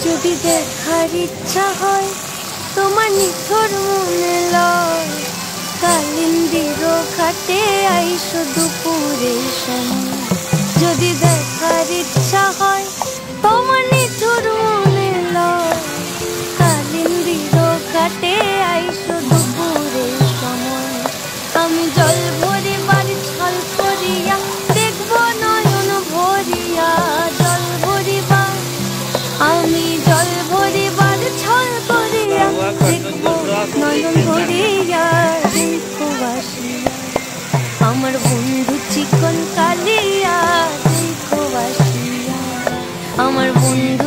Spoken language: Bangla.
যদি দেখার ইচ্ছা হয় তোমার নিথর মনে লয়, কালিন্দির ঘাটে আইসো দুপুরের সময়। যদি দেখার ইচ্ছা হয় তোমার নিথর মনে লয়, কালিন্দির ঘাটে আইসো দুপুরের সময়। আমি জল ভরিবার ছল করিয়া দেখব নয়ন ভরিয়া, জল ভরিবার আমি জল ভরিবার ছল করিয়া দেখব নয়ন ভরিয়া। দেখো বাসিয়া আমার বন্ধু চিকন কালিয়া, দেখো বাসিয়া আমার বন্ধু